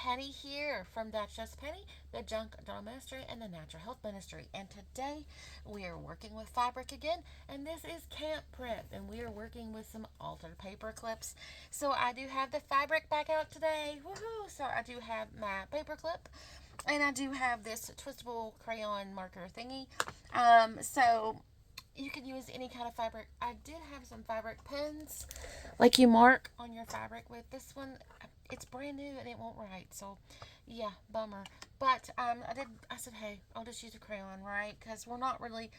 Penny here from That's Just Penny, the Junk Doll Ministry, and the Natural Health Ministry. And today we are working with fabric again, and this is Camp Prep, and we are working with some altered paper clips. So I do have the fabric back out today. Woohoo! So I do have my paper clip, and I do have this twistable crayon marker thingy. So you can use any kind of fabric. I did have some fabric pens, like you mark on your fabric with. This one, it's brand new and it won't write. So, yeah, bummer. But I said, hey, I'll just use a crayon, right? Because we're not really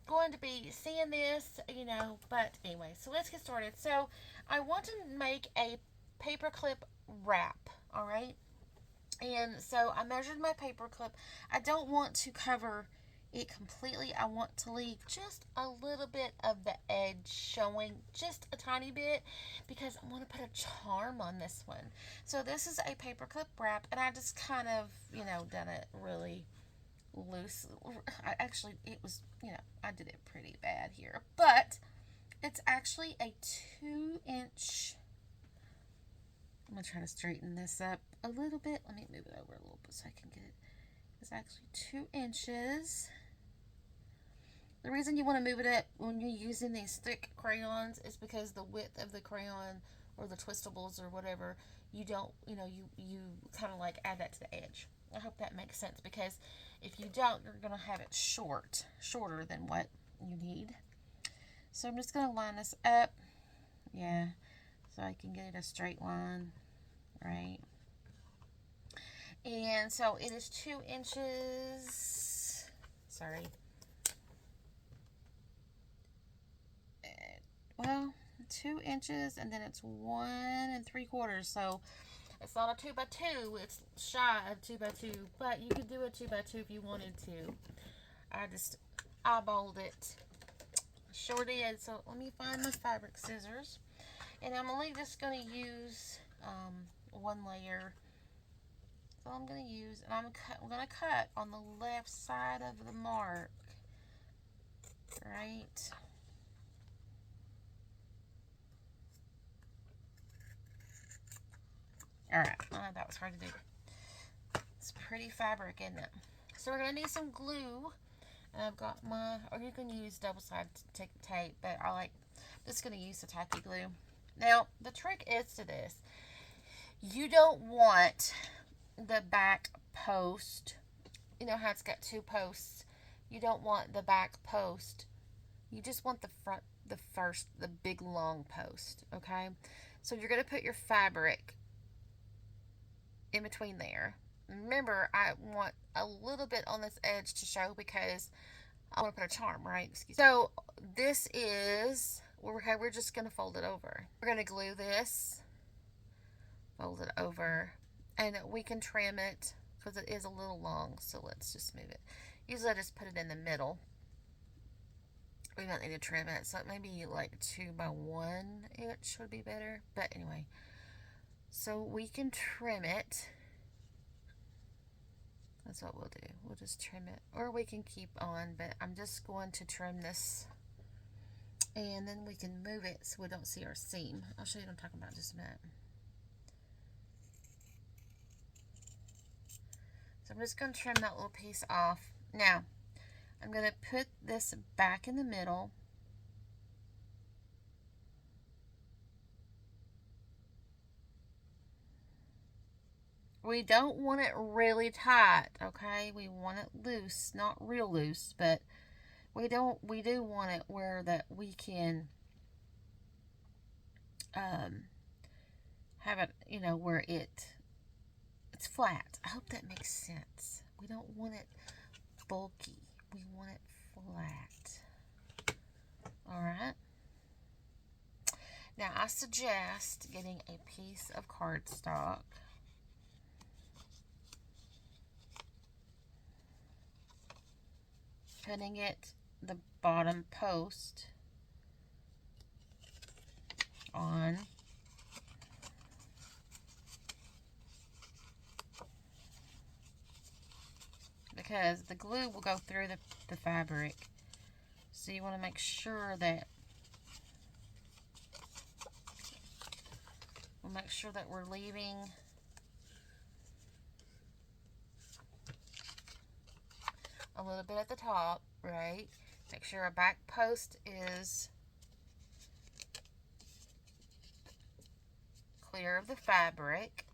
going to be seeing this, you know. But anyway, so let's get started. So, I want to make a paperclip wrap, all right? And so I measured my paper clip. I don't want to cover it completely. I want to leave just a little bit of the edge showing, just a tiny bit, because I want to put a charm on this one. So this is a paper clip wrap, and I just kind of, done it really loose. It was, I did it pretty bad here, but it's actually a 2 inch. I'm going to try to straighten this up a little bit. Let me move it over a little bit so I can get it. It's actually 2 inches. The reason you want to move it up when you're using these thick crayons is because the width of the crayon or the twistables or whatever, you don't, you kind of like add that to the edge. I hope that makes sense, because if you don't, you're going to have it shorter than what you need. So I'm just going to line this up. Yeah. So I can get it a straight line, right? And so it is 2 inches. Sorry. Well, 2 inches, and then it's 1 3/4. So it's not a 2x2. It's shy of 2x2, but you could do a 2x2 if you wanted to. I just eyeballed it. Sure did. So let me find my fabric scissors. And I'm only just going to use one layer. So I'm going to use, and I'm going to cut on the left side of the mark, right? All right, that was hard to do. It's pretty fabric, isn't it? So we're going to need some glue. And I've got or you can use double-sided tape, but just going to use the tacky glue. Now, the trick is to this. You don't want the back post. You know how it's got two posts? You don't want the back post. You just want the front, the big long post, okay? So you're going to put your fabric in between there. Remember, I want a little bit on this edge to show because I want to put a charm, right? So this is, we're just going to fold it over. We're going to glue this, fold it over, and we can trim it because it is a little long, so let's just move it. Usually I just put it in the middle. We might need to trim it, so maybe like 2x1 inch would be better, but anyway. So we can trim it. That's what we'll do. We'll just trim it. Or we can keep on, but I'm just going to trim this. And then we can move it so we don't see our seam. I'll show you what I'm talking about in just a minute. So I'm just going to trim that little piece off. Now, I'm going to put this back in the middle. We don't want it really tight, okay? We want it loose, not real loose, but we do want it where that we can have it, where it's flat. I hope that makes sense. We don't want it bulky. We want it flat. All right. Now, I suggest getting a piece of cardstock. Putting it the bottom post on. Because the glue will go through the fabric. So you want to make sure that we're leaving a little bit at the top, right? Make sure our back post is clear of the fabric.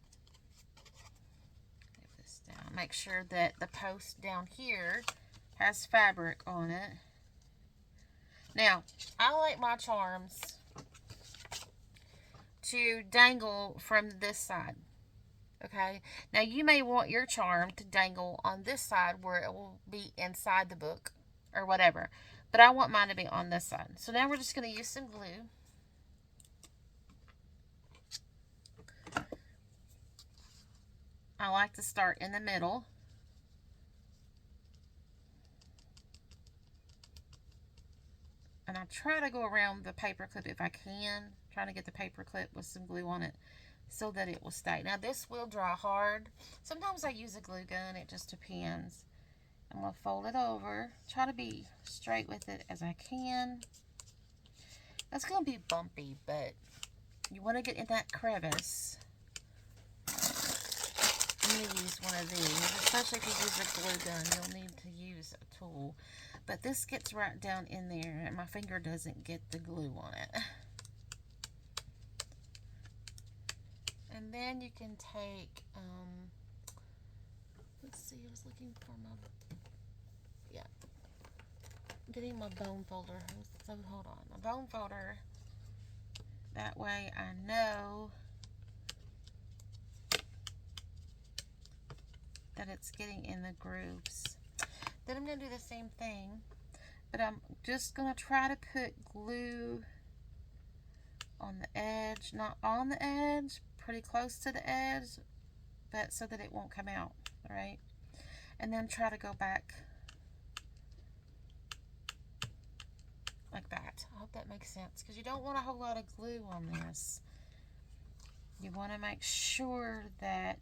Move this down. Make sure that the post down here has fabric on it. Now, I like my charms to dangle from this side. Okay, now you may want your charm to dangle on this side where it will be inside the book or whatever, but I want mine to be on this side. So now we're just going to use some glue. I like to start in the middle. And I try to go around the paper clip if I can, trying to get the paper clip with some glue on it so that it will stay. Now this will dry hard. Sometimes I use a glue gun, it just depends. I'm going to fold it over, try to be straight with it as I can. That's going to be bumpy, but you want to get in that crevice. I'm going to use one of these, especially if you use a glue gun, you'll need to use a tool. But this gets right down in there and my finger doesn't get the glue on it. And then you can take, let's see, I was looking for getting my bone folder. So hold on, my bone folder. That way I know that it's getting in the grooves. Then I'm going to do the same thing, but I'm just going to try to put glue on the edge, not on the edge, pretty close to the edge, but so that it won't come out, right? And then try to go back like that. I hope that makes sense, because you don't want a whole lot of glue on this. You want to make sure that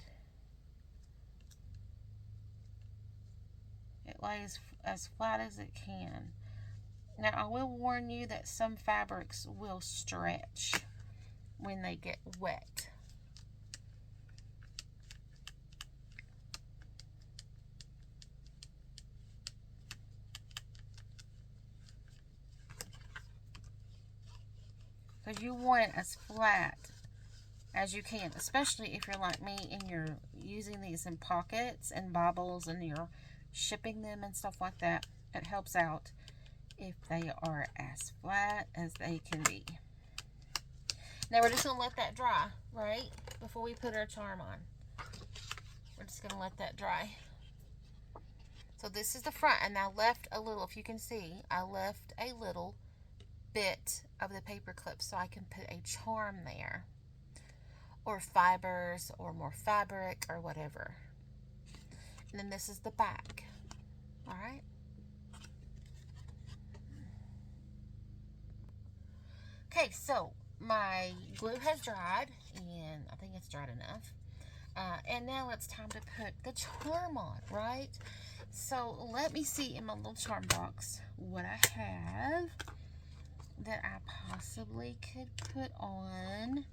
it lays as flat as it can. Now I will warn you that some fabrics will stretch when they get wet. Because you want it as flat as you can, especially if you're like me and you're using these in pockets and bobbles and you're shipping them and stuff like that. It helps out if they are as flat as they can be. Now we're just going to let that dry, right? Before we put our charm on. We're just going to let that dry. So this is the front, and I left a little, if you can see, I left a little bit of the paper clip so I can put a charm there, or fibers, or more fabric, or whatever. And then this is the back. All right. Okay, so my glue has dried, and I think it's dried enough. And now it's time to put the charm on, right? So let me see in my little charm box what I have that I possibly could put on.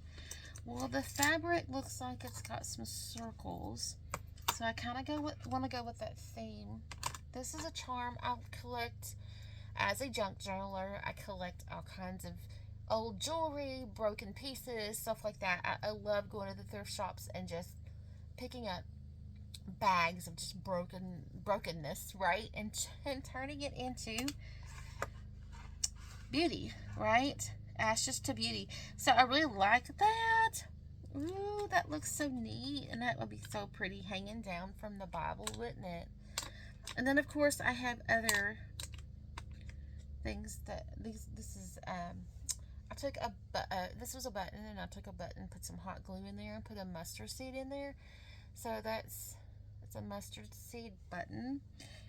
Well, the fabric looks like it's got some circles, so I kind of want to go with that theme. This is a charm I collect as a junk journaler. I collect all kinds of old jewelry, broken pieces, stuff like that. I love going to the thrift shops and just picking up bags of just brokenness, right? And turning it into beauty, right? Ashes to beauty. So I really like that. Ooh, that looks so neat, and that would be so pretty hanging down from the Bible, wouldn't it? And then of course I have other things that this is I took this was a button, and I took a button, put some hot glue in there, and put a mustard seed in there. So it's a mustard seed button,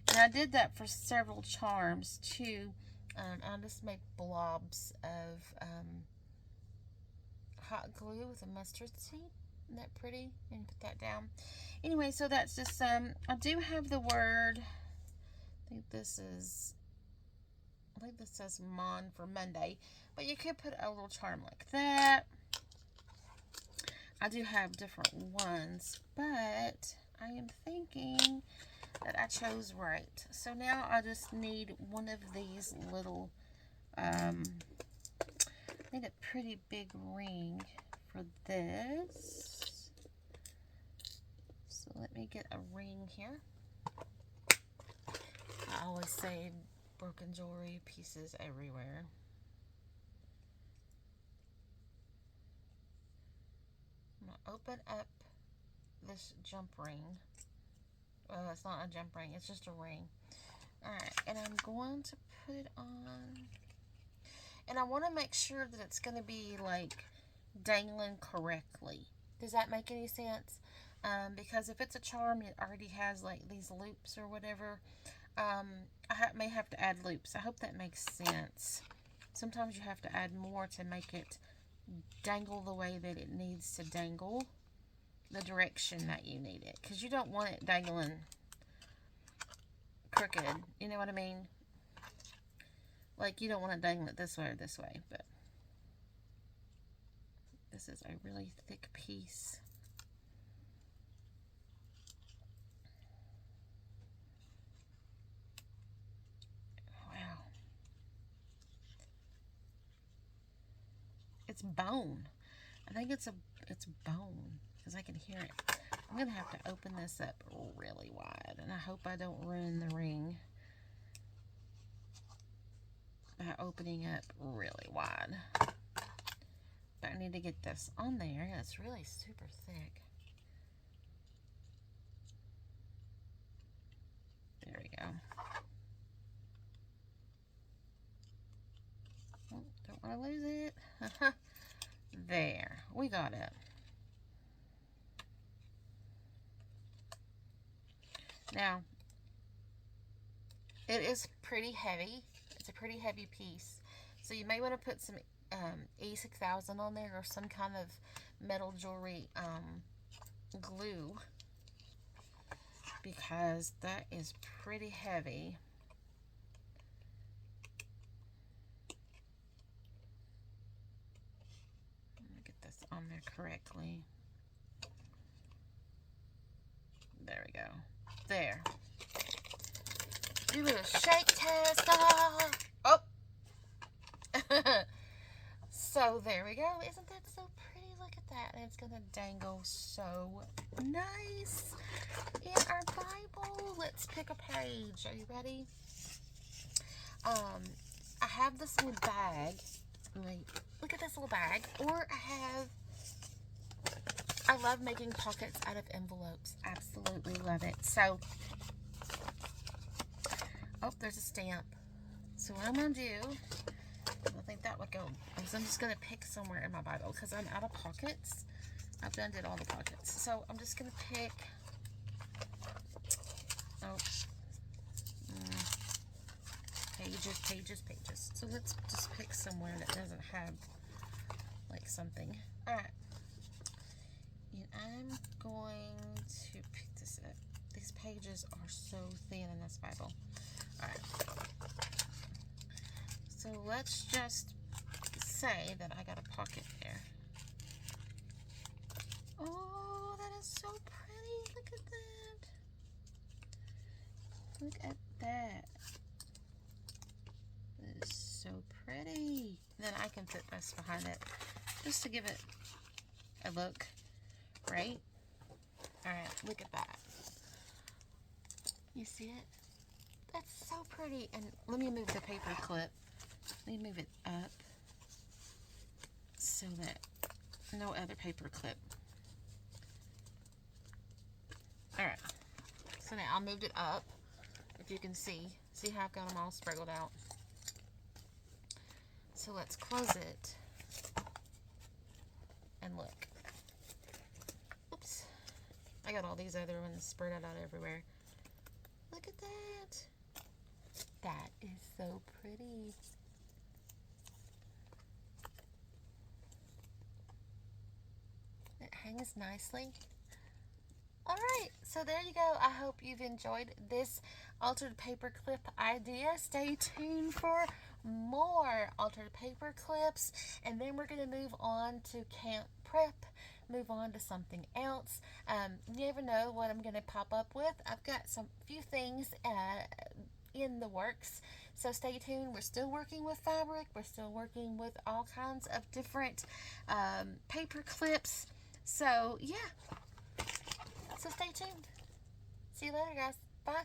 and I did that for several charms too. I just made blobs of hot glue with a mustard seed. Isn't that pretty? And put that down. Anyway, so that's just I do have the word. I think this says Mon for Monday, but you could put a little charm like that. I do have different ones, but I am thinking that I chose right. So now I just need one of these little, I need a pretty big ring for this. So let me get a ring here. I always say broken jewelry pieces everywhere. I'm going to open up this jump ring. Well, it's not a jump ring, it's just a ring. Alright, and I'm going to put it on. And I want to make sure that it's going to be like dangling correctly. Does that make any sense? Because if it's a charm, it already has like these loops or whatever. I may have to add loops. I hope that makes sense. Sometimes you have to add more to make it dangle the way that it needs to dangle, the direction that you need it, because you don't want it dangling crooked, you know what I mean? Like, you don't want to dangle it this way or this way, but this is a really thick piece. Wow. It's bone. I think it's bone, because I can hear it. I'm going to have to open this up really wide, and I hope I don't ruin the ring by opening up really wide. But I need to get this on there. It's really super thick. There we go. Oh, don't want to lose it. There, we got it. Now, it is pretty heavy. It's a pretty heavy piece. So you may want to put some E6000 on there or some kind of metal jewelry glue, because that is pretty heavy. Let me get this on there correctly. There we go. There. Do a shake test. Oh. So there we go. Isn't that so pretty? Look at that. And it's going to dangle so nice in our Bible. Let's pick a page. Are you ready? I have this little bag. Look at this little bag. Or I love making pockets out of envelopes. Absolutely love it. So, oh, there's a stamp. So what I'm going to do, I think that would go, is I'm just going to pick somewhere in my Bible, because I'm out of pockets. I've done all the pockets. So I'm just going to pick, pages. So let's just pick somewhere that doesn't have like something. Alright. And I'm going to pick this up. These pages are so thin in this Bible. Alright. So let's just say that I got a pocket there. Oh, that is so pretty. Look at that. Look at that. That is so pretty. Then I can put this behind it just to give it a look, right? Alright, look at that. You see it? That's so pretty. And let me move the paper clip. Let me move it up so that no other paper clip. Alright. So now I moved it up. If you can see. See how I've got them all sprinkled out. So let's close it. And look. Oops. I got all these other ones spread out everywhere. Look at that. That is so pretty. It hangs nicely. Alright, so there you go. I hope you've enjoyed this altered paper clip idea. Stay tuned for more altered paper clips, and then we're going to move on to camp prep. move on to something else. You never know what I'm going to pop up with. I've got some few things in the works, so stay tuned. We're still working with fabric. We're still working with all kinds of different paper clips. So yeah, so stay tuned. See you later, guys. Bye.